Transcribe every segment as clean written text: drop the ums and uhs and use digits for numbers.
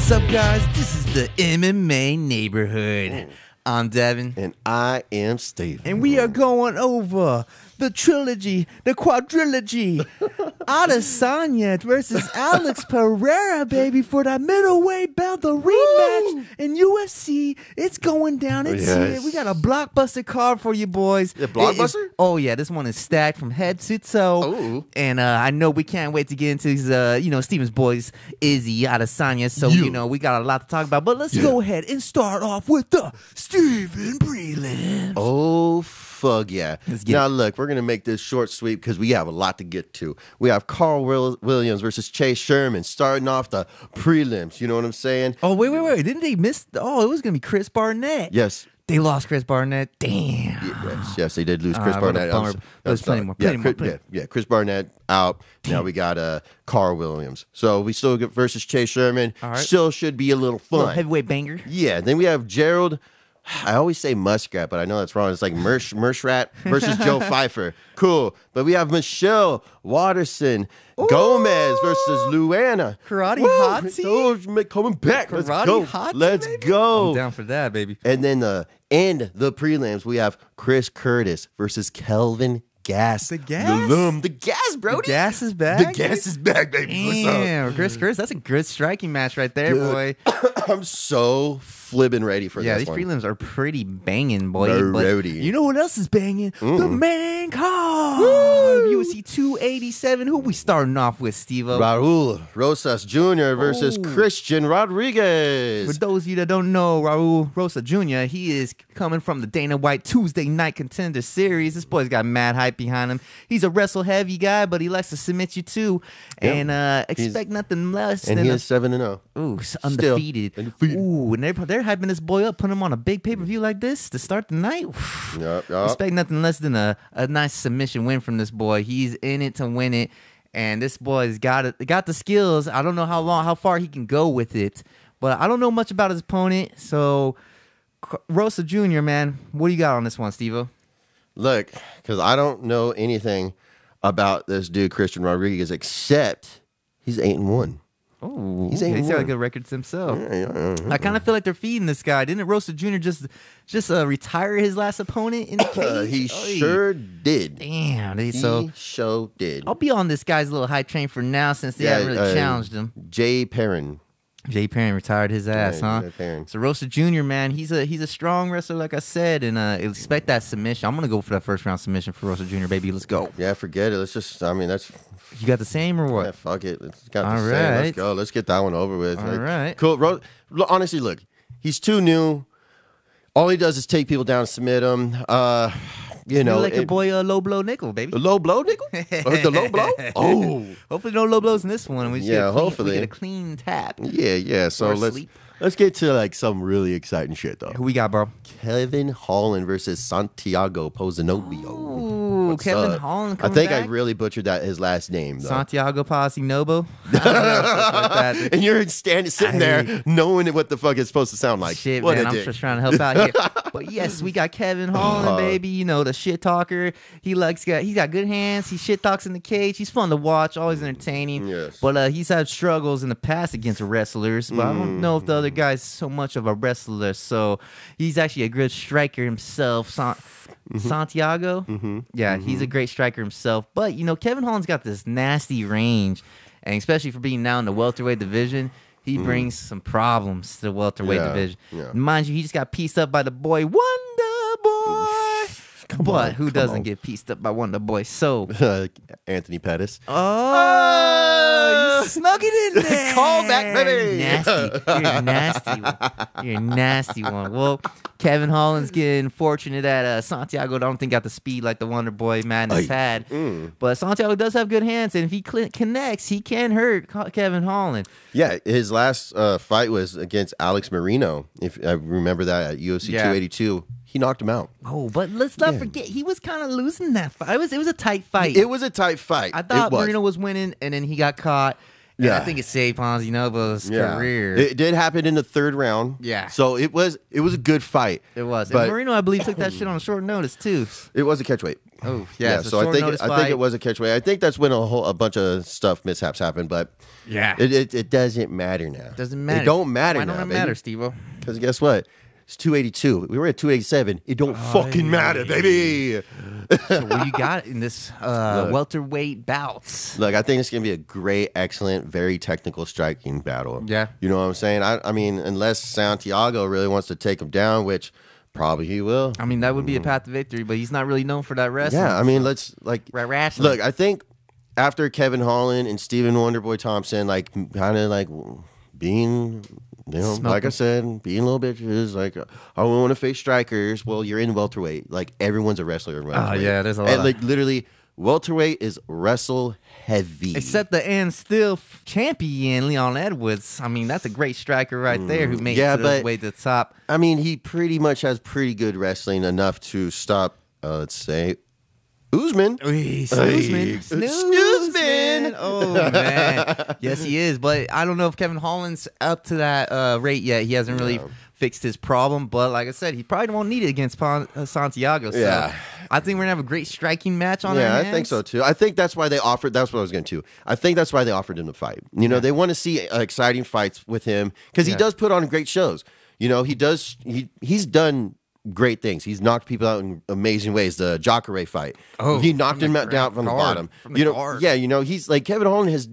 What's up, guys? This is the MMA Neighborhood. I'm Devin. And I am Steve. And we are going over the trilogy, the quadrilogy. Adesanya versus Alex Pereira, baby, for that middleweight belt, the rematch in UFC. It's going down. It's here. We got a blockbuster card for you boys. The blockbuster? Oh, yeah. This one is stacked from head to toe. Oh. And I know we can't wait to get into these, Steven's boys, Izzy, Adesanya. So, we got a lot to talk about. But let's go ahead and start off with the Steven prelims. Oh, fuck yeah. Now, look, we're going to make this short, sweet, because we have a lot to get to. We have Carl Williams versus Chase Sherman starting off the prelims. You know what I'm saying? Oh, wait. Didn't they miss? Oh, it was going to be Chris Barnett. Yes. They lost Chris Barnett. Damn. Yes, they did lose Chris Barnett. There's plenty more. Chris Barnett out. Now we got Carl Williams. So we still get versus Chase Sherman. Right. Still should be a little fun. Little heavyweight banger. Yeah. Then we have Gerald. I always say Muskrat, but I know that's wrong. It's like Mershrat versus Joe Pfeiffer. Cool. But we have Michelle Watterson Gomez versus Luana. Karate Hottie. Oh, coming back. Let's go. Let's baby? go. I'm down for that, baby. And then end the prelims, we have Chris Curtis versus Kelvin Gas. The Gas? The Gas, bro. The Gas is back? The Gas is back, baby. Damn, Chris Curtis, that's a good striking match right there, boy. I'm so flippin' ready for this one. These prelims are pretty banging, boy. But you know what else is banging? The main card. UFC 287. Who we starting off with, Steve-O? Raul Rosas Jr. versus Christian Rodriguez. For those of you that don't know, Raul Rosas Jr., he is coming from the Dana White Tuesday Night Contender Series. This boy's got mad hype behind him. He's a wrestle-heavy guy, but he likes to submit you too. And expect nothing less than... And he is 7-0. Ooh, undefeated. Ooh, and they're hyping this boy up, putting him on a big pay-per-view like this to start the night. Expect nothing less than a nice submission win from this boy. He's in it to win it, and this boy's got the skills. I don't know how far he can go with it, but I don't know much about his opponent. So, Rosa Jr., man, what do you got on this one, Steve-O? Look, because I don't know anything about this dude, Christian Rodriguez, except he's 8-1. Oh, he's got good records himself. I kind of feel like they're feeding this guy. Didn't Rosa Jr. just retire his last opponent in the cage? He sure did. Damn. He sure did. I'll be on this guy's little hype train for now since they haven't really challenged him. Jay Perrin retired his ass, huh? So Rosa Jr., man, he's a strong wrestler, like I said, and expect that submission. I'm gonna go for that first round submission for Rosa Jr., baby. Let's go. Yeah, forget it. Let's just. I mean, that's. You got the same or what? Yeah, fuck it. It's got the same. Let's go. Let's get that one over with. All right. Cool. Honestly, look, he's too new. All he does is take people down and submit them. Like your boy Low Blow Nickel, baby. The Low Blow Nickel? The Low Blow? Oh. Hopefully no low blows in this one. Hopefully. We get a clean tap. Yeah. So let's get to like some really exciting shit, though. Who we got, bro? Kevin Holland versus Santiago Pozinobio. Ooh, Kevin Holland coming back? I really butchered his last name, though. Santiago Pozinobio? And you're sitting there knowing what the fuck it's supposed to sound like. Shit, man, I'm just trying to help out here. But yes, we got Kevin Holland, baby. You know, the shit talker. He's got good hands. He shit talks in the cage. He's fun to watch, always entertaining. Yes. But he's had struggles in the past against wrestlers. But I don't know if the other guy's so much of a wrestler. So he's actually a good striker himself. Santiago? Yeah, he's a great striker himself. But, Kevin Holland's got this nasty range. And especially for being now in the welterweight division, he brings some problems to the welterweight division. Yeah. Mind you, he just got pieced up by the boy Wonder Boy. But who doesn't get pieced up by Wonder Boy? So Anthony Pettis. Oh, you snuck it in there. Call back, baby. Nasty. You're a nasty one. You're a nasty one. Well, Kevin Holland's getting fortunate that Santiago, I don't think, got the speed like the Wonder Boy Madness had. But Santiago does have good hands, and if he connects, he can hurt Kevin Holland. Yeah, his last fight was against Alex Marino. If I remember that at UFC 282. He knocked him out. Oh, but let's not forget, he was kind of losing that fight. It was a tight fight. It was a tight fight. I thought Marino was winning, and then he got caught. Yeah, I think it saved Ponzinibbio's career. It did happen in the third round. Yeah. So it was a good fight. It was. But And Marino, I believe, took that shit on short notice too. It was a catchweight. Oh yeah. So I think it was a catchweight. I think that's when a bunch of mishaps happened. But yeah, it doesn't matter now. Doesn't matter. It don't matter now. Why don't it matter, Steve-O? Because guess what? It's 282. We were at 287. It don't fucking matter, baby. So what you got in this welterweight bouts? Look, I think it's going to be a great, excellent, very technical striking battle. Yeah. You know what I'm saying? I mean, unless Santiago really wants to take him down, which probably he will. I mean, that would be a path to victory, but he's not really known for that wrestling. Yeah, I mean, let's wrestling. look, I think after Kevin Holland and Stephen Wonderboy Thompson, like kind of like being, like I said, being little bitches, like I don't want to face strikers. Well, you're in welterweight. Like everyone's a wrestler in welterweight. Oh yeah, there's a lot. And like literally, welterweight is wrestle heavy. Except the and still champion Leon Edwards. I mean, that's a great striker right there who made it the way to the top. I mean, he pretty much has pretty good wrestling enough to stop. Let's say. Usman. Snoozman. Oh, man. Yes, he is. But I don't know if Kevin Holland's up to that rate yet. He hasn't really fixed his problem. But like I said, he probably won't need it against Santiago. So I think we're going to have a great striking match on our hands. I think so, too. I think that's why they offered. That's what I was going to. I think that's why they offered him the fight. You know, they want to see exciting fights with him because he does put on great shows. You know, he does. He's done great things. He's knocked people out in amazing ways. The Jacare fight. Oh, he knocked him down from the bottom. He's like Kevin Holland has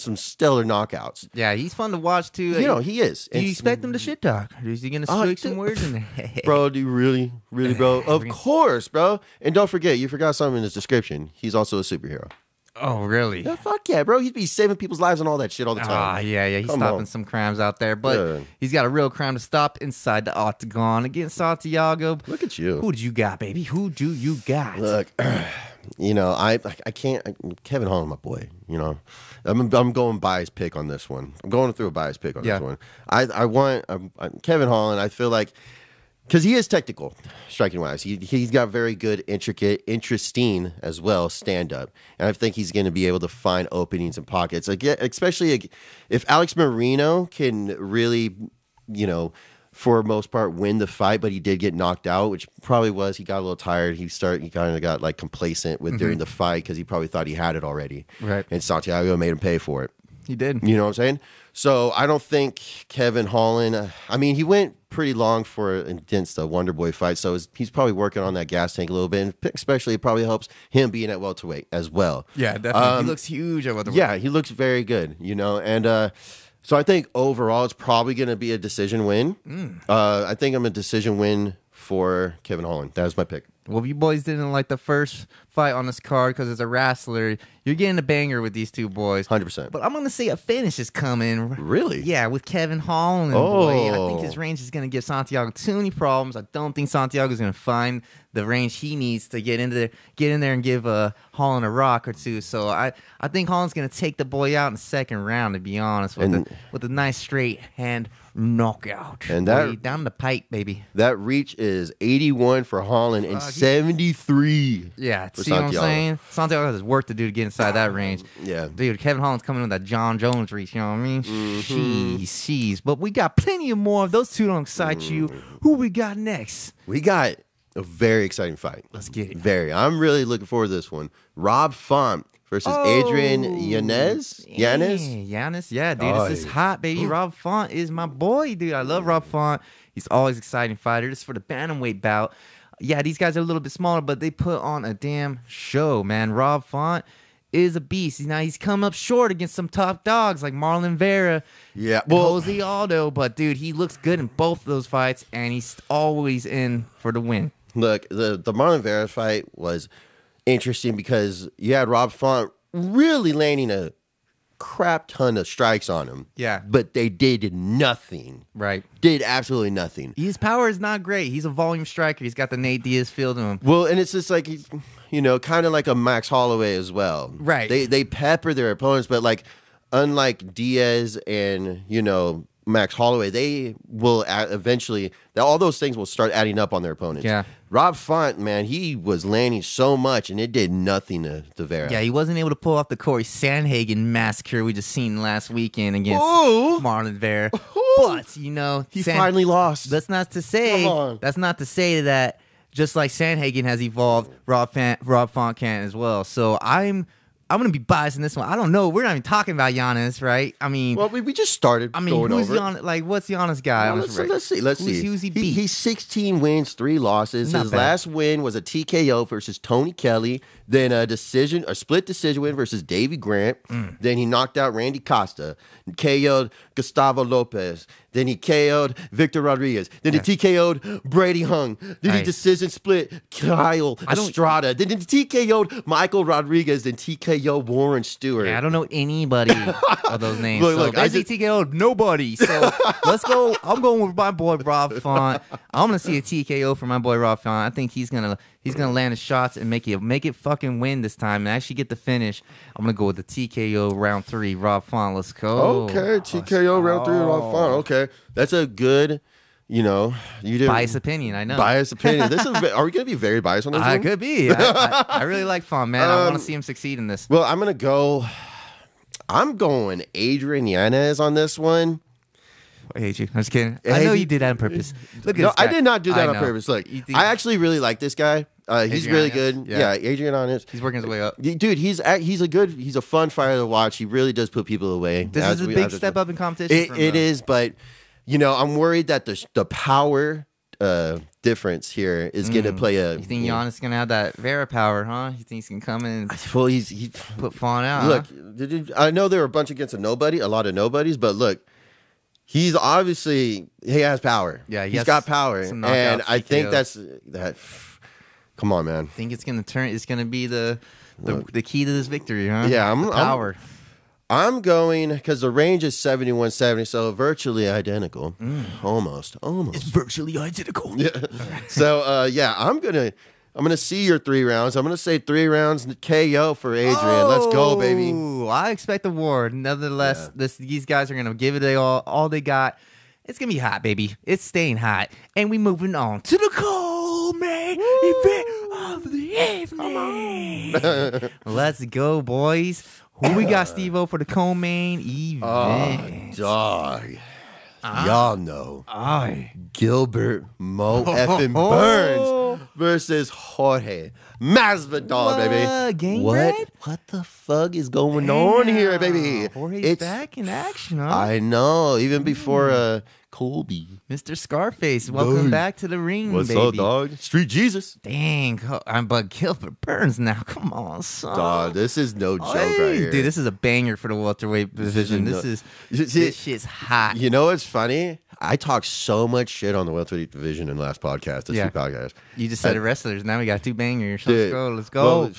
some stellar knockouts. Yeah, he's fun to watch too. He is. Do you expect him to shit talk? Or is he going to speak some words in there? Bro, do you really, bro? Of course, bro. And don't forget, you forgot something in his description. He's also a superhero. Oh, really? Yeah, fuck yeah, bro. He'd be saving people's lives and all that shit all the time. Yeah. He's stopping some crimes out there. But he's got a real crime to stop inside the octagon against Santiago. Look at you. Who do you got, baby? Who do you got? Look, I can't. Kevin Holland, my boy. I'm going bias pick on this one. I'm going through a bias pick on this one. I want Kevin Holland. I feel like. Because he is technical, striking-wise. He's got very good, intricate, interesting as well, stand-up. And I think he's going to be able to find openings and pockets. Especially if Alex Marino can really, for the most part, win the fight, but he did get knocked out, which probably was. He got a little tired. He kind of got complacent during the fight because he probably thought he had it already. Right. And Santiago made him pay for it. He did. You know what I'm saying? So I don't think Kevin Holland. He went pretty long against the Wonderboy fight, so he's probably working on that gas tank a little bit, and especially it probably helps him being at welterweight as well. Yeah, definitely. He looks huge at welterweight. Yeah, he looks very good. And so I think overall it's probably going to be a decision win. I think I'm a decision win for Kevin Holland. That is my pick. Well, if you boys didn't like the first fight on this card because it's a wrestler, you're getting a banger with these two boys. 100%. But I'm going to say a finish is coming. Really? Yeah, with Kevin Holland. Boy. I think his range is going to give Santiago too many problems. I don't think Santiago is going to find the range he needs to get in there and give Holland a rock or two. So I think Holland's going to take the boy out in the second round, to be honest, with a nice straight hand knockout. And that down the pipe, baby. That reach is 81 for Holland and 73. Yeah, see what I'm saying? Santiago has work to do to get inside that range. Yeah. Dude, Kevin Holland's coming with that John Jones reach, you know what I mean? Jeez. But we got plenty of more. If those two don't excite you, who we got next? We got a very exciting fight. Let's get it. Very. I'm really looking forward to this one. Rob Font versus Adrian Yanez. Yanez. Yeah, dude. This is hot, baby. Rob Font is my boy, dude. I love Rob Font. He's always an exciting fighter. This is for the bantamweight bout. Yeah, these guys are a little bit smaller, but they put on a damn show, man. Rob Font is a beast. Now, he's come up short against some top dogs like Marlon Vera, Jose Aldo, but, dude, he looks good in both of those fights, and he's always in for the win. Look, the Marlon Vera fight was interesting because you had Rob Font really landing a crap ton of strikes on him. Yeah. But they did nothing. Right. Did absolutely nothing. His power is not great. He's a volume striker. He's got the Nate Diaz feel to him. Well, and it's just like, he's, kind of like a Max Holloway as well. Right. They pepper their opponents, but unlike Diaz and, Max Holloway, they will eventually, all those things will start adding up on their opponents. Yeah. Rob Font, man, he was landing so much, and it did nothing to Vera. Yeah, he wasn't able to pull off the Corey Sandhagen massacre we just seen last weekend against Marlon Vera. But, you know, he finally lost. That's not to say that just like Sandhagen has evolved, Rob Font can as well. So I'm going to be biased in this one. I don't know. We're not even talking about Giannis, right? I mean, well, we just started. Going who's over. Giannis? Like, what's Giannis guy? Well, let's see. Who's he beat? He's 16 wins, 3 losses. Not His bad. last win was a TKO versus Tony Kelly. Then a split decision win versus Davey Grant. Then he knocked out Randy Costa, KO'd Gustavo Lopez. Then he KO'd Victor Rodriguez. Then he TKO'd Brady Hung. Then he decision split Kyle Estrada. Then he TKO'd Michael Rodriguez. Then TKO Warren Stewart. Yeah, I don't know anybody of those names. Look, so basically TKO'd nobody. So let's go. I'm going with my boy Rob Font. I'm gonna see a TKO for my boy Rob Font. I think he's gonna land his shots and make it fucking win this time and actually get the finish. I'm gonna go with the TKO round 3, Rob Font. Let's go. Okay, TKO round 3, Rob Font. Okay, that's a good. You know, you didn't biased opinion. I know. Biased opinion. This is. Are we going to be very biased on this? I one? could be. I really like Font, man. I want to see him succeed in this. Well, I'm going Adrian Yanez on this one. I hate you. I'm just kidding. I know you did that on purpose. Look at No, this guy. I did not do that on purpose. Look, I actually really like this guy. He's really good. Yeah, Adrian Yanez. He's working his way up. Dude, he's a fun fighter to watch. He really does put people away. This is a big step up in competition. It is, but you know, I'm worried that the power difference here is going to play a. You think Giannis is going to have that Vera power, huh? You think he's going to come in and well, he put Font out? Look, I know there were a bunch against a lot of nobodies, but look, he's obviously he has power. Yeah, he's got power, and I think that's that. Come on, man. I think it's going to turn. It's going to be the key to this victory, huh? Yeah, power. I'm going because the range is 71-70, so virtually identical. Almost. It's virtually identical. Yeah. So I'm gonna see your 3 rounds. I'm gonna say 3 rounds KO for Adrian. Let's go, baby. I expect a war. Nevertheless, these guys are gonna give it all they got. It's gonna be hot, baby. It's staying hot, and we moving on to the co-main event of the evening. Let's go, boys. Who we got, Steve-O, for the co-main event? Dog. Y'all know. Gilbert Mo effing Burns versus Jorge Masvidal, baby. Gang What the fuck is going on here, baby? Jorge's back in action, huh? I know. Even before Colby. Mr. Scarface, welcome back to the ring, What's baby. up, dog? Street Jesus. Dang, I'm but Gilbert Burns now. Come on, son. Dog, this is no joke right here. Dude, this is a banger for the welterweight division. This shit's hot. You know what's funny? I talked so much shit on the welterweight division in the last podcast. Two podcasts. You just said wrestlers. Now we got 2 bangers. Let's go.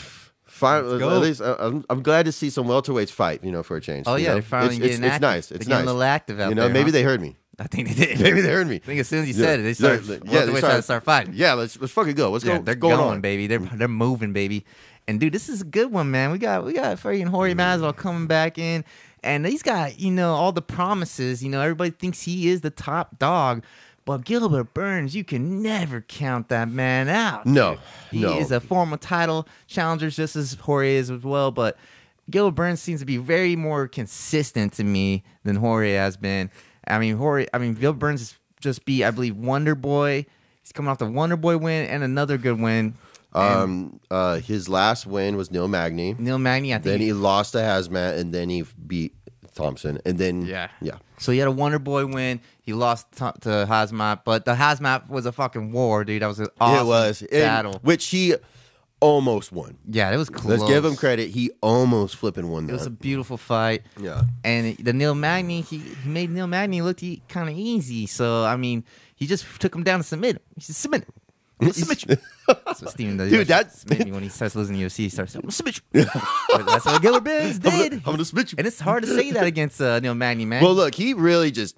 Well, at least I'm glad to see some welterweights fight. You know, for a change. Oh yeah, they're finally getting active. It's nice. It's they're getting nice. a little active out there. Maybe they heard me. I think they did. Maybe they heard me. I think as soon as you said it, they started. Welterweights had to start fighting. Yeah, let's fucking go. Let's go. They're going, baby. They're moving, baby. And dude, this is a good one, man. We got freaking Jorge Masvidal coming back in, and he's got all the promises. Everybody thinks he is the top dog. But Gilbert Burns, you can never count that man out. No. He is a former title challenger just as Jorge is as well. But Gilbert Burns seems to be very more consistent to me than Jorge has been. Gilbert Burns is just I believe, Wonder Boy. He's coming off the Wonder Boy win and another good win. His last win was Neil Magny. I think. Then he lost to Hazmat, and then he beat Thompson, and then yeah. So he had a Wonder Boy win. He lost to Hazmat, but the Hazmat was a fucking war, dude. That was an awesome battle, which he almost won. Yeah, it was close. Let's give him credit. He almost flipping won that. It was a beautiful fight. Yeah, and the Neil Magny, he made Neil Magny look kind of easy. So he just took him down to submit him. He said, "Submit him." Submit you. That's what Steven does. Dude, that's when he starts losing UFC. He starts saying, "I'm gonna submit you." That's what Gilbert Burns did. I'm gonna submit you. And it's hard to say that against Neil Magny, man. Well, look, he really just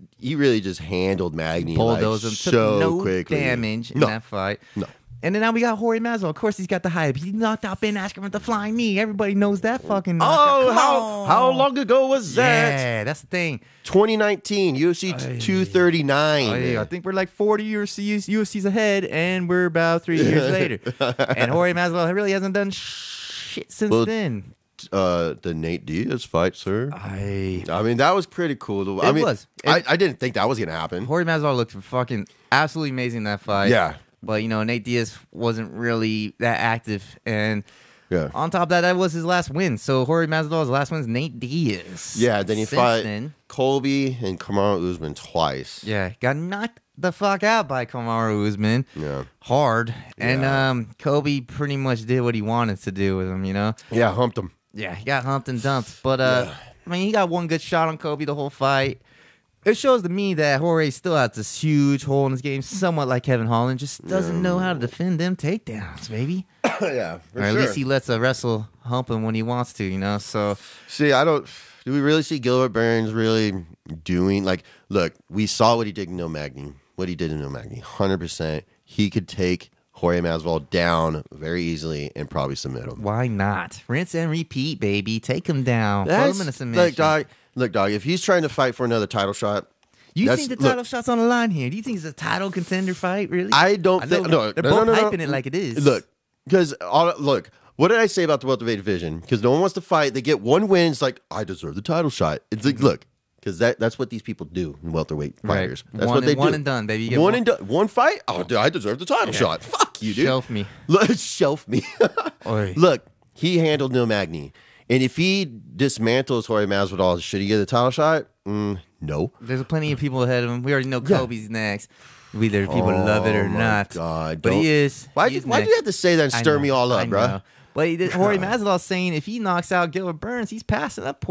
handled Magny bulldozed him, so took no quickly. damage in that fight. No. And then now we got Jorge Masvidal. Of course, he's got the hype. He knocked out Ben Askren with the flying knee. Everybody knows that fucking knockout. How long ago was that? Yeah, that's the thing. 2019, UFC 239. I think we're like 40 UFCs ahead, and we're about 3 years later. And Jorge Masvidal really hasn't done shit since then. The Nate Diaz fight, sir. I mean, that was pretty cool. I didn't think that was gonna happen. Jorge Masvidal looked fucking absolutely amazing in that fight. Yeah. But, Nate Diaz wasn't really that active. And on top of that, that was his last win. So Jorge Masvidal's last win is Nate Diaz. Yeah, then he fought Colby and Kamaru Usman twice. Yeah, got knocked the fuck out by Kamaru Usman. Yeah. Hard. And Colby pretty much did what he wanted to do with him, Yeah, humped him. Yeah, he got humped and dumped. But, he got one good shot on Colby the whole fight. It shows to me that Jorge still has this huge hole in his game, somewhat like Kevin Holland, just doesn't know how to defend them takedowns, baby. Yeah, or at least he lets a wrestle hump him when he wants to, So, see, do we really see Gilbert Burns really doing look? We saw what he did in No Magny. 100%. He could take Jorge Masvidal down very easily and probably submit him. Why not? Rinse and repeat, baby. Take him down. Put him in a submission. Look, dog, if he's trying to fight for another title shot... You think the title shot's on the line here? Do you think it's a title contender fight, really? I don't think... No, they're both hyping it like it is. Look, what did I say about the welterweight division? Because no one wants to fight. They get one win. It's like, I deserve the title shot. It's like, look, because that's what these people do in welterweight fighters. That's what they do. One and done, baby. You get one and done. One fight? Oh, I deserve the title shot. Fuck you, dude. Shelf me. Look, shelf me. Look, he handled Neil Magny. And if he dismantles Jorge Masvidal, should he get a title shot? No. There's plenty of people ahead of him. We already know Kobe's next. Whether people love it or not. God, but he is. Why do you have to say that and stir me all up, bro? But Jorge Masvidal saying if he knocks out Gilbert Burns, he's passing up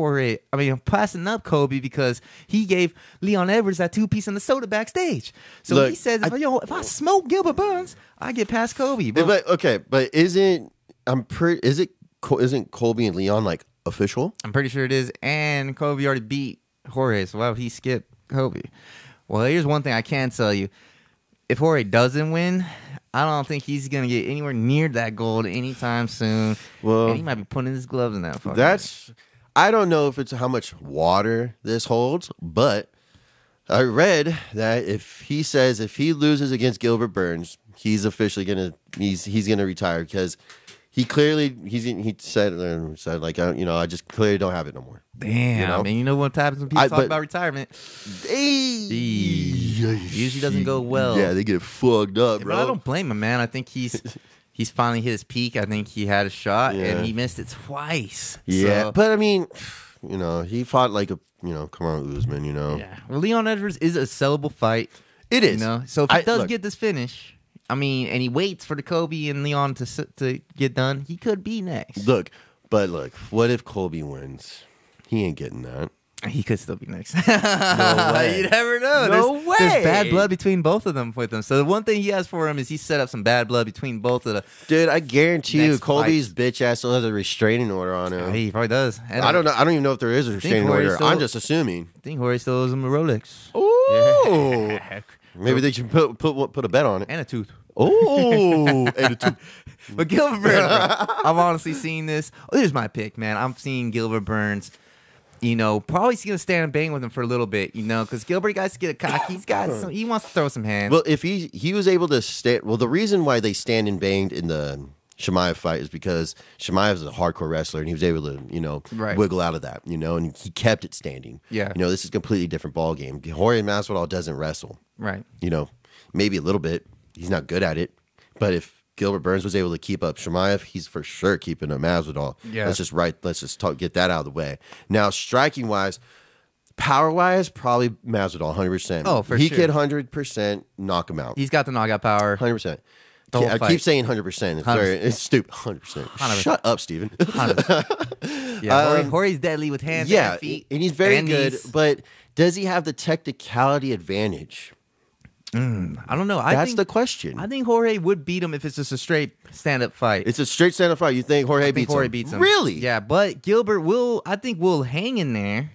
passing up Kobe because he gave Leon Edwards that 2-piece in the soda backstage. So look, he says, if I smoke Gilbert Burns, I get past Kobe. But isn't Colby and Leon official? I'm pretty sure it is. And Kobe already beat Jorge, so why would he skip Kobe? Well, here's one thing I can tell you. If Jorge doesn't win, I don't think he's going to get anywhere near that gold anytime soon. Well, and he might be putting his gloves in that fucking I don't know if it's how much water this holds, but I read that if he loses against Gilbert Burns, he's officially he's gonna retire because he said I just clearly don't have it no more. Damn, and you know what happens when people talk about retirement? Usually doesn't go well. Yeah, they get fucked up, bro. But I don't blame him, man. I think he's finally hit his peak. I think he had a shot and he missed it twice. Yeah, but I mean, he fought Kamaru Usman, Yeah. Well, Leon Edwards is a sellable fight. It is. So if he does get this finish, and he waits for the Kobe and Leon to get done, he could be next. Look, what if Kobe wins? He ain't getting that. He could still be next. No way. You never know. No way. There's bad blood between both of them with him. So the one thing he has for him is he set up some bad blood between both of the. Dude, I guarantee you, Colby's bitch ass still has a restraining order on him. He probably does. I don't know. I don't even know if there is a restraining order. I'm just assuming. I think Jorge still owes him a Rolex. Ooh. Yeah. Maybe they should put a bet on it. And a tooth. Oh, and a tooth. But Gilbert Burns, I've honestly seen this. Here's my pick, man. I'm seeing Gilbert Burns. Probably he's gonna stand and bang with him for a little bit, because Gilbert guys get a cock. He wants to throw some hands. Well, if he was able to stand, the reason why they stand and banged in the Chimaev fight is because Chimaev is a hardcore wrestler and he was able to, wiggle out of that, and he kept it standing. Yeah. This is a completely different ball game. Jorge Masvidal doesn't wrestle. Right. Maybe a little bit. He's not good at it, but if Gilbert Burns was able to keep up Chimaev, he's for sure keeping up Masvidal. Yeah. Let's just get that out of the way. Now, striking wise, power wise, probably Masvidal 100%. Oh, for sure. He could 100% knock him out. He's got the knockout power. 100%. I keep saying 100%. It's stupid. 100%. Shut up, Steven. 100%. Yeah, Jorge's deadly with hands and feet. And he's very good, but does he have the technicality advantage? I don't know. That's the question. I think Jorge would beat him if it's just a straight stand-up fight. It's a straight stand-up fight. You think Jorge beats him? Really? Yeah, but Gilbert will hang in there,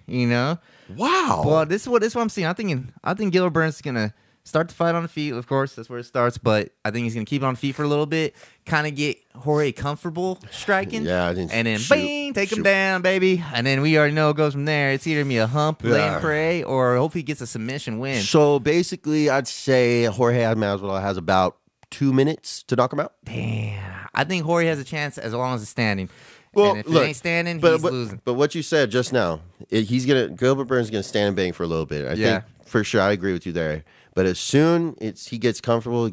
Wow. But this is what I'm seeing. I think Gilbert Burns is gonna start the fight on the feet, of course. That's where it starts. But I think he's going to keep it on the feet for a little bit, kind of get Jorge comfortable striking. Yeah, and then bang, take him down, baby. And then we already know it goes from there. It's either going to be a hump, laying prey, or hopefully he gets a submission win. So basically, I'd say Jorge Masvidal has about 2 minutes to knock him out. Damn. I think Jorge has a chance as long as it's standing. Well, and if it ain't standing, he's losing. But what you said just now, Gilbert Burns is gonna stand and bang for a little bit. I think for sure, I agree with you there. But as soon as he gets comfortable,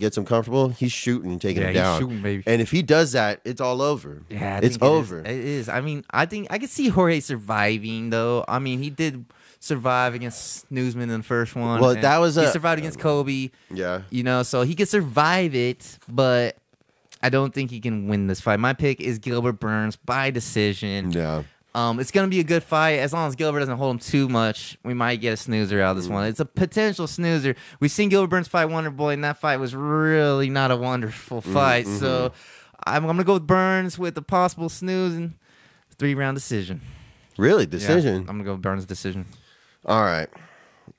he's shooting and taking him down. He's shooting, baby. And if he does that, it's all over. Yeah, it's over. It is. I mean, I think I could see Jorge surviving though. I mean, he did survive against Newsman in the first one. Well, that was he survived against Kobe. Yeah, so he could survive it, but I don't think he can win this fight. My pick is Gilbert Burns by decision. Yeah. It's going to be a good fight. As long as Gilbert doesn't hold him too much, we might get a snoozer out of this one. It's a potential snoozer. We've seen Gilbert Burns fight Wonderboy, and that fight was really not a wonderful fight. So I'm going to go with Burns with a possible snooze and 3-round decision. Really? Decision? Yeah, I'm going to go with Burns' decision. All right.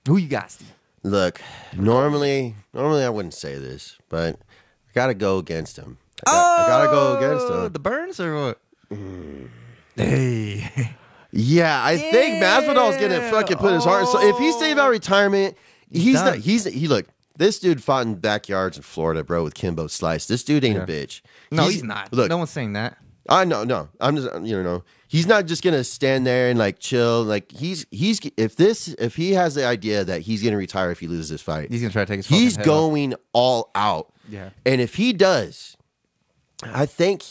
Who you got, Steve? Look, normally I wouldn't say this, but I got to go against him. I gotta go against him. The Burns or what? Hey. Yeah, I think Masvidal's gonna fucking put his heart. So if he's thinking about retirement, he's not. Look. This dude fought in backyards in Florida, bro, with Kimbo Slice. This dude ain't a bitch. No, he's not. Look, no one's saying that. I know, no. I'm just, he's not just gonna stand there and like chill. Like if he has the idea that he's gonna retire if he loses this fight, he's gonna try to take his. He's going all out. Yeah, and if he does, I think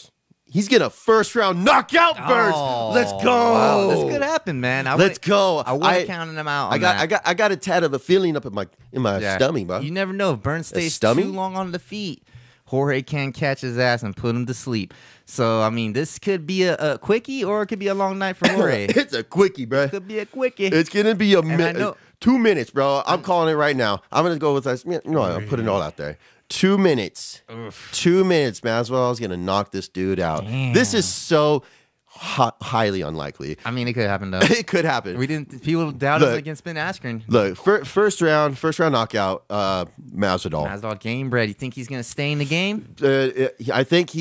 he's gonna first round knockout Burns. Let's go. Wow, this could happen, man. Let's go. I wasn't counting him out. I got a tad of a feeling up in my stomach, bro. You never know. If Burns stays too long on the feet, Jorge can catch his ass and put him to sleep. So, I mean, this could be a quickie or it could be a long night for Jorge. It's a quickie, bro. It could be a quickie. It's going to be a minute. 2 minutes, bro. I'm calling it right now. I'm going to go with this. I'm putting it all out there. 2 minutes. Oof. 2 minutes. Masvidal's going to knock this dude out. Damn. This is so highly unlikely. I mean, it could happen, though. It could happen. People doubted him against Ben Askren. Look, first round knockout, Masvidal. Masvidal game bred. You think he's going to stay in the game? I think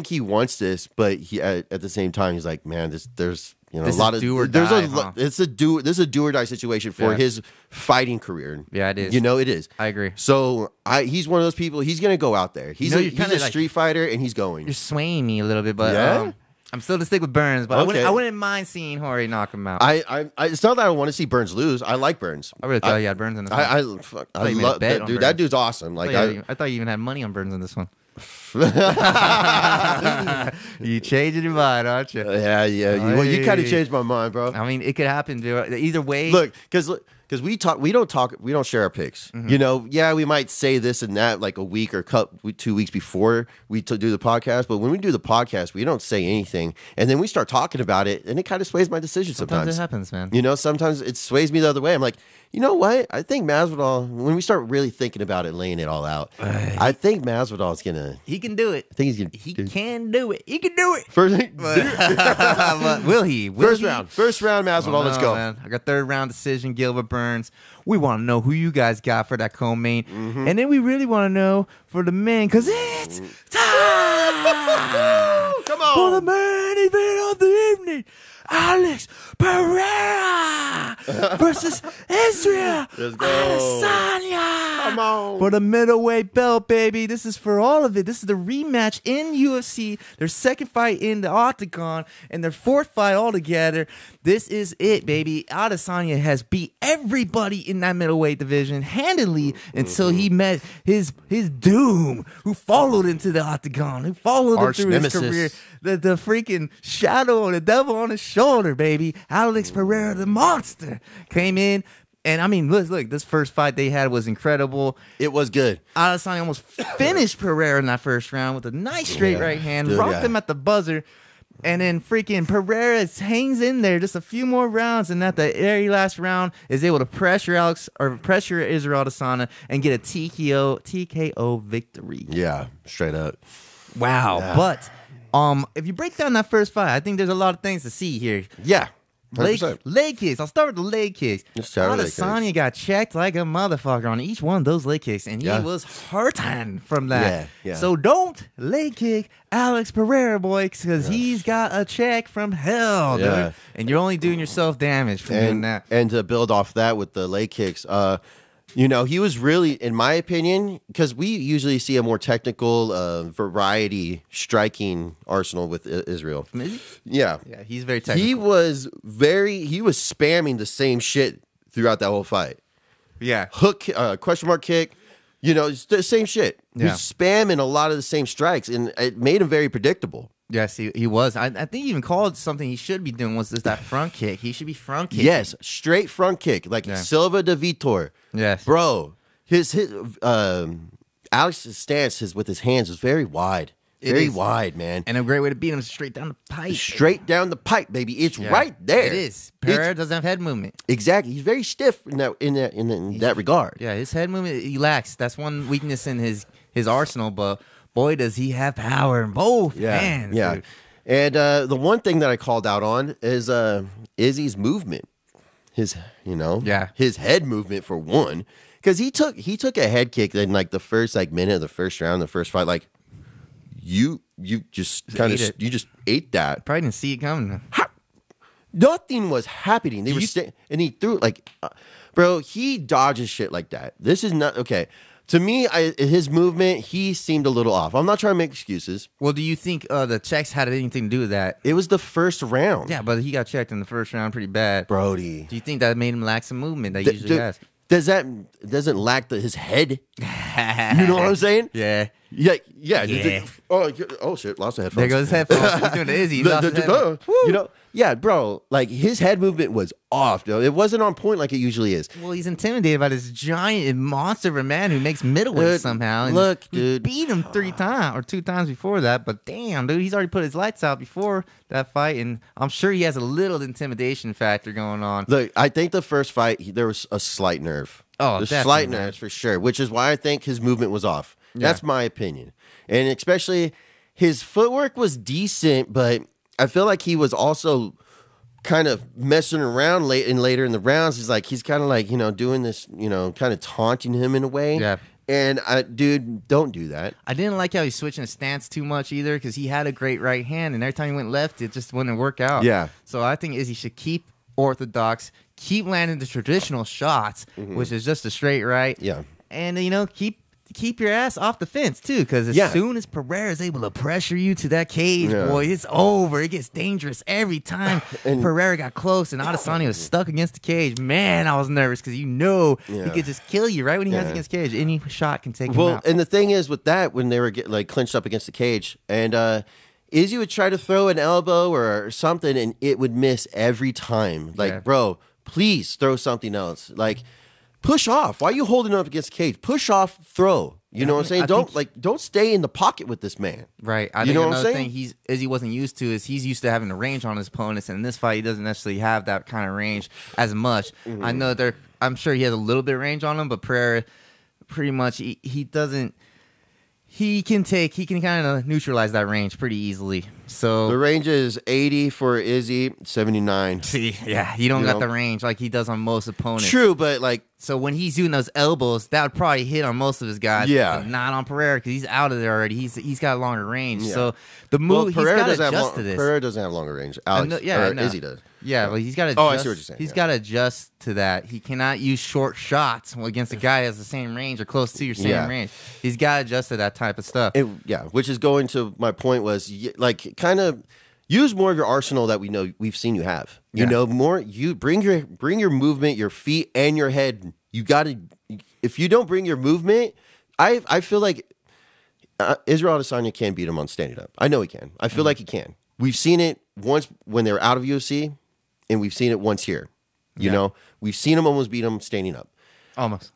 he wants this, but he at the same time he's like, man, there's a lot of do or die. This is a do or die situation for his fighting career. Yeah, it is. It is. I agree. So he's one of those people. He's gonna go out there. He's a street fighter, and he's going. You're swaying me a little bit, but I'm still to stick with Burns. But I wouldn't mind seeing Jorge knock him out. It's not that I want to see Burns lose. I like Burns. I really thought you had Burns in this one. I love that dude. That dude's awesome. Like I thought you even had money on Burns in this one. You changing your mind, aren't you? Yeah. You kind of changed my mind, bro. I mean, it could happen, dude. Either way. Look, because we don't share our picks. Mm-hmm. We might say this and that like a week or 2 weeks before we do the podcast, but when we do the podcast, we don't say anything, and then we start talking about it, and it kind of sways my decision sometimes. Sometimes it happens, man. Sometimes it sways me the other way. I'm like, you know what? I think Masvidal, when we start really thinking about it, laying it all out, I think Masvidal's gonna. He can do it. I think he's gonna. He can do it. He can do it. But will he? First round, Masvidal. Let's go. Man. I got 3rd round decision. Gilbert Burns. We want to know who you guys got for that co-main, and then we really want to know for the men because it's time. Come on for the main event of the evening. Alex Pereira versus Israel Adesanya. Come on. For the middleweight belt, baby. This is for all of it. This is the rematch in UFC. Their 2nd fight in the Octagon and their 4th fight altogether. This is it, baby. Adesanya has beat everybody in that middleweight division handily until he met his doom, who followed into the Octagon, who followed him through his career. The freaking shadow and the devil on his shoulder, baby. Alex Pereira, the monster, came in. And I mean, look, this first fight they had was incredible. It was good. Adesanya almost finished Pereira in that first round with a nice straight right hand, rocked him at the buzzer. And then freaking Pereira hangs in there just a few more rounds, and at the very last round is able to pressure Israel Adesanya and get a TKO victory. Yeah, straight up. Wow. Yeah. But if you break down that first fight, I think there's a lot of things to see here. Yeah. Leg kicks. I'll start with the leg kicks. Adesanya got checked like a motherfucker on each one of those leg kicks, and he was hurting from that. Yeah. So don't leg kick Alex Pereira, boy, because he's got a check from hell, dude. And you're only doing yourself damage from doing that. And to build off that with the leg kicks, you know, he was really, in my opinion, because we usually see a more technical variety striking arsenal with Israel. Yeah, he's very technical. He was spamming the same shit throughout that whole fight. Yeah, hook, question mark kick, you know, it's the same shit. He was spamming a lot of the same strikes, and it made him very predictable. Yes, he was. I think he even called something he should be doing was that front kick. He should be front kicking. Yes, straight front kick, like Silva de Vitor. Yes. Bro, Alex's stance with his hands was very wide. Very wide, man. And a great way to beat him is straight down the pipe. Straight down the pipe, baby. It's right there. It is. Pereira doesn't have head movement. Exactly. He's very stiff in that regard. Yeah, his head movement, he lacks. That's one weakness in his arsenal, but boy, does he have power in both hands. Yeah. Dude. And the one thing that I called out on is Izzy's movement. His head movement for one. Because he took a head kick in like the first minute of the first round, the first fight, like you just ate that. Probably didn't see it coming. Nothing was happening. They were and he threw it bro, he dodges shit like that. This is not okay. To me, his movement, he seemed a little off. I'm not trying to make excuses. Well, do you think the checks had anything to do with that? It was the first round. Yeah, but he got checked in the first round pretty bad. Brody. Do you think that made him lack some movement that he usually has? Doesn't lack his head? You know what I'm saying? Yeah. Yeah. Oh shit! Lost the headphones. There goes his headphones. He's doing the Izzy. He lost his headphones. You know, yeah, bro. Like his head movement was off, though. It wasn't on point like it usually is. Well, he's intimidated by this giant monster of a man who makes middleweight somehow. And look, he beat him 3 times or 2 times before that. But damn, dude, he's already put his lights out before that fight, and I'm sure he has a little intimidation factor going on. Look, I think the first fight there was a slight nerve. Oh, the slight nerves for sure, which is why I think his movement was off. Yeah. That's my opinion. And especially his footwork was decent, but I feel like he was also kind of messing around later in the rounds. He's kind of like, doing this, kind of taunting him in a way. Yeah. And dude, don't do that. I didn't like how he's switching his stance too much either, because he had a great right hand, and every time he went left, it just wouldn't work out. Yeah. So I think Izzy should keep orthodox, keep landing the traditional shots, which is just a straight right. Yeah. And, keep your ass off the fence, too, because as soon as Pereira is able to pressure you to that cage, boy, it's over. It gets dangerous every time. Pereira got close and Adesanya was stuck against the cage. Man, I was nervous because he could just kill you right when he has against the cage. Any shot can take him out. Well, and the thing is with that, when they were clinched up against the cage, and Izzy would try to throw an elbow or something, and it would miss every time. Bro, please throw something else. Push off. Why are you holding up against the cage? Push off, throw. You know what I'm saying? Don't stay in the pocket with this man. Right. I think another thing Izzy wasn't used to is he's used to having the range on his opponents, and in this fight he doesn't necessarily have that kind of range as much. I know I'm sure he has a little bit of range on him, but Pereira pretty much he doesn't. He can kind of neutralize that range pretty easily. So the range is 80 for Izzy, 79. See, yeah, you don't got the range like he does on most opponents. True, but so when he's doing those elbows, that would probably hit on most of his guys. Yeah, but not on Pereira because he's out of there already. He's got a longer range. Yeah. So the move he's got to adjust to this. Pereira doesn't have longer range. Izzy does. Yeah, well, he's got to. Oh, I see what you're saying. He's got to adjust to that. He cannot use short shots against a guy who has the same range or close to your same range. He's got to adjust to that type of stuff. Which is going to my point was kind of use more of your arsenal that we've seen you have. You know more. You bring your movement, your feet, and your head. You got to. If you don't bring your movement, I feel like Israel Adesanya can beat him on standing up. I know he can. I feel like he can. We've seen it once when they were out of UFC. And we've seen it once here. You know? We've seen him almost beat him standing up. Almost.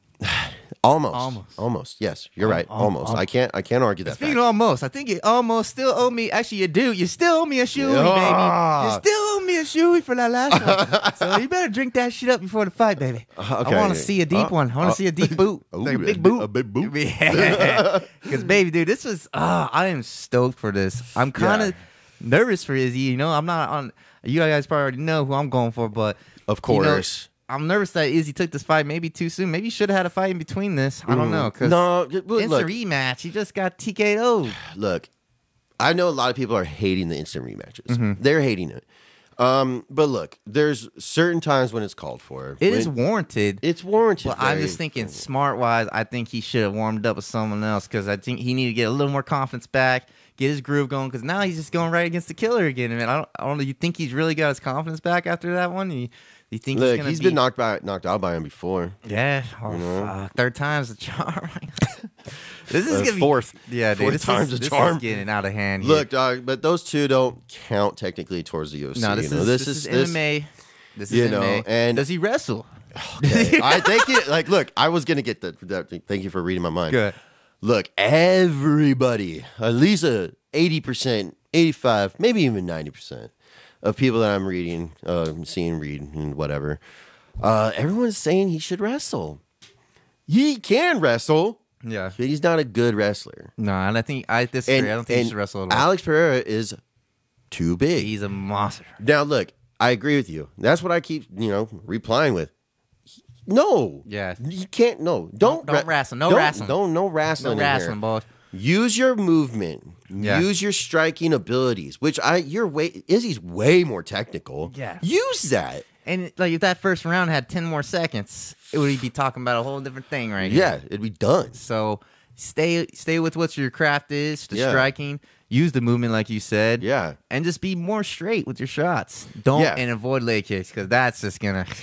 Almost. Yes, you're right. Almost. I can't argue that. Speaking of almost, I think you almost still owe me. Actually, you do. You still owe me a shoey, baby. You still owe me a shoey for that last one. So you better drink that shit up before the fight, baby. Okay. I want to see a deep one. I want to see a deep boot. Like a big boot. A big boot. Because, baby, dude, this was. I am stoked for this. I'm kind of nervous for Izzy. I'm not on. You guys probably already know who I'm going for, but Of course. I'm nervous that Izzy took this fight maybe too soon. Maybe he should have had a fight in between this. I don't know. Cause No, it's look, a rematch. He just got TKO'd. look, I know a lot of people are hating the instant rematches. They're hating it. But look, there's certain times when it's called for. It is warranted. It's warranted. But I'm just thinking smart-wise, I think he should have warmed up with someone else because I think he needed to get a little more confidence back, get his groove going because now he's just going right against the killer again. I mean, I don't know. You think he's really got his confidence back after that one? You think he's been knocked out by him before. Yeah. Oh, third time's the charm. This is gonna be fourth. Yeah, dude. Fourth time's a charm. Is getting out of hand here. Look, dog, but those two don't count technically towards the UFC. No, this is MMA. This is MMA. And does he wrestle? Okay. I thank you. Like, look, I was gonna get that. Thank you for reading my mind. Good. Look, everybody, at least 80%, 85, maybe even 90% of people that I'm reading, seeing, and whatever, everyone's saying he should wrestle. He can wrestle. Yeah, but he's not a good wrestler. No, and I disagree. I don't think he should wrestle at all. Alex Pereira is too big. He's a monster. Now, look, I agree with you. That's what I keep, replying with. No. Yeah. You can't. No. Don't wrestle. No wrestling. No wrestling. No wrestling, boys. Use your movement. Yeah. Use your striking abilities, which Izzy's way more technical. Yeah. Use that. And like if that first round had 10 more seconds, it would be talking about a whole different thing right now. Yeah, it'd be done. So stay with what your craft is, the striking. Use the movement like you said. Yeah. And just be more straight with your shots. And avoid leg kicks because that's just going to,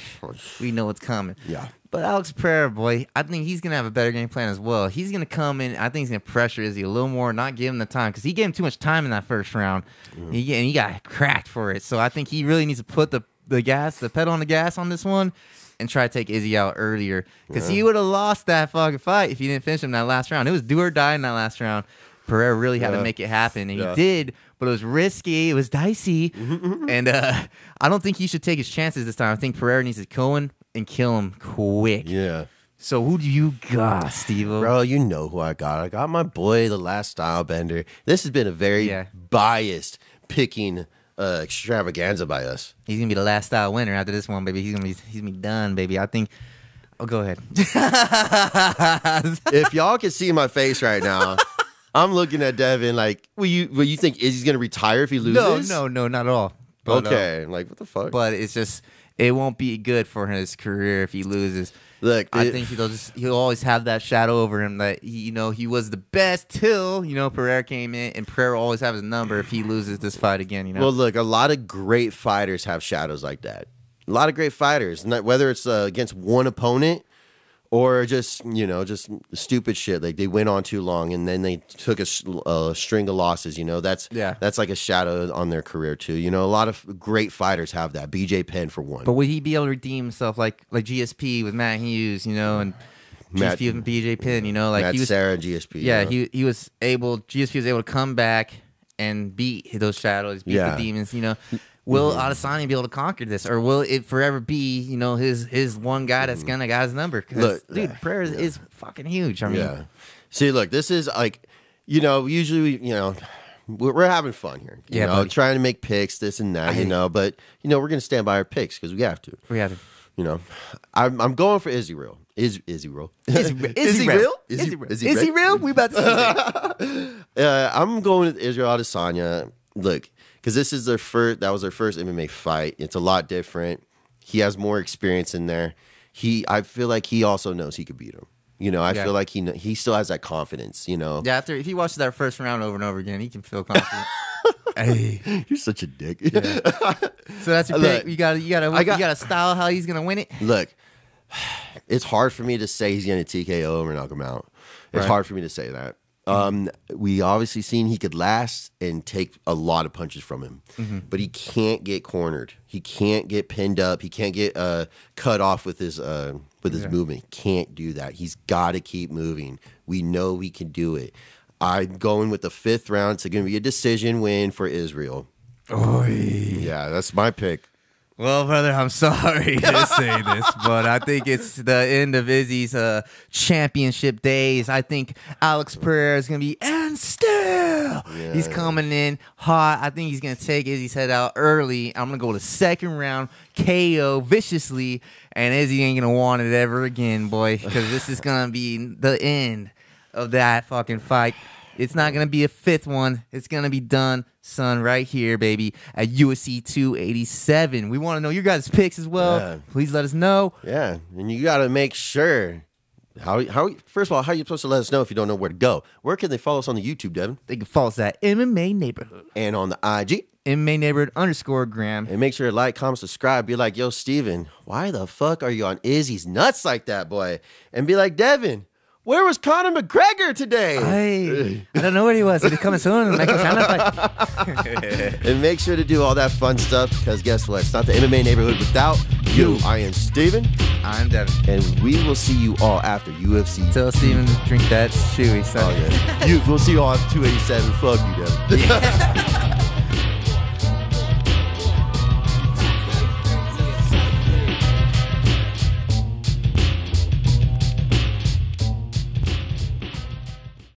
we know what's coming. Yeah. But Alex Pereira, boy, I think he's going to have a better game plan as well. He's going to come in. I think he's going to pressure Izzy a little more, not give him the time because he gave him too much time in that first round. And he got cracked for it. So I think he really needs to put the pedal on the gas on this one and try to take Izzy out earlier because he would have lost that fucking fight if he didn't finish him that last round. It was do or die in that last round. Pereira really had to make it happen, and he did, but it was risky. It was dicey, and I don't think he should take his chances this time. I think Pereira needs to go in and kill him quick. Yeah. So who do you got, Steve-O? Bro, you know who I got. I got my boy, the last stylebender. This has been a very biased picking extravaganza by us. He's gonna be the last style winner after this one, baby. He's gonna be done, baby. I think. Oh, go ahead. If y'all can see my face right now, I'm looking at Devin like, will you think Izzy's gonna retire if he loses? No, not at all. But, okay, like what the fuck? But it's just it won't be good for his career if he loses. Look, I think he'll always have that shadow over him that he was the best till Pereira came in, and Pereira will always have his number if he loses this fight again. Well, look, a lot of great fighters have shadows like that. A lot of great fighters, whether it's against one opponent or just stupid shit. Like they went on too long and then they took a string of losses. That's like a shadow on their career too. A lot of great fighters have that. BJ Penn for one. But would he be able to redeem himself like GSP with Matt Hughes, and GSP with BJ Penn, Matt Sarah GSP. Yeah, GSP was able to come back and beat those shadows, beat the demons. Will Adesanya be able to conquer this, or will it forever be, his one guy that's gonna got his number? Because dude, Pereira is fucking huge. I mean, see, look, this is like, usually, we're having fun here, trying to make picks, this and that, but we're gonna stand by our picks because we have to. We have to. I'm going for Izzy real. Is he real? Is he real? Is he real? We about to see that. I'm going with Israel Adesanya. Look. Because that was their first MMA fight. It's a lot different. He has more experience in there. I feel like he also knows he could beat him. I feel like he still has that confidence. Yeah. If he watches that first round over and over again, he can feel confident. Hey, you're such a dick. Yeah. So that's your pick. You got a style how he's gonna win it. Look, it's hard for me to say he's gonna TKO him or knock him out. It's hard for me to say that. We obviously seen he could last and take a lot of punches from him, but he can't get cornered. He can't get pinned up. He can't get cut off with his movement. He can't do that. He's got to keep moving. We know he can do it. I'm going with the 5th round. It's going to be a decision win for Israel. Oy. Yeah, that's my pick. Well, brother, I'm sorry to say this, but I think it's the end of Izzy's championship days. I think Alex Pereira is going to be, and still He's coming in hot. I think he's going to take Izzy's head out early. I'm going to go to second round, KO viciously, and Izzy ain't going to want it ever again, boy, because this is going to be the end of that fucking fight. It's not going to be a fifth one. It's going to be done, son, right here, baby, at UFC 287. We want to know your guys' picks as well. Yeah. Please let us know. Yeah, and you got to make sure. First of all, how are you supposed to let us know if you don't know where to go? Where can they follow us on the YouTube, Devin? They can follow us at MMA Neighborhood. And on the IG? MMA Neighborhood _Graham. And make sure to like, comment, subscribe. Be like, yo, Steven, why the fuck are you on Izzy's nuts like that, boy? And be like, Devin, where was Conor McGregor today? I don't know where he was. He's coming soon. And make sure to do all that fun stuff, because guess what? It's not the MMA Neighborhood without you. I am Steven. I'm Devin. And we will see you all after UFC. Tell Steven to drink that chewy. Oh, yeah. We'll see you all at 287. Fuck you, Devin.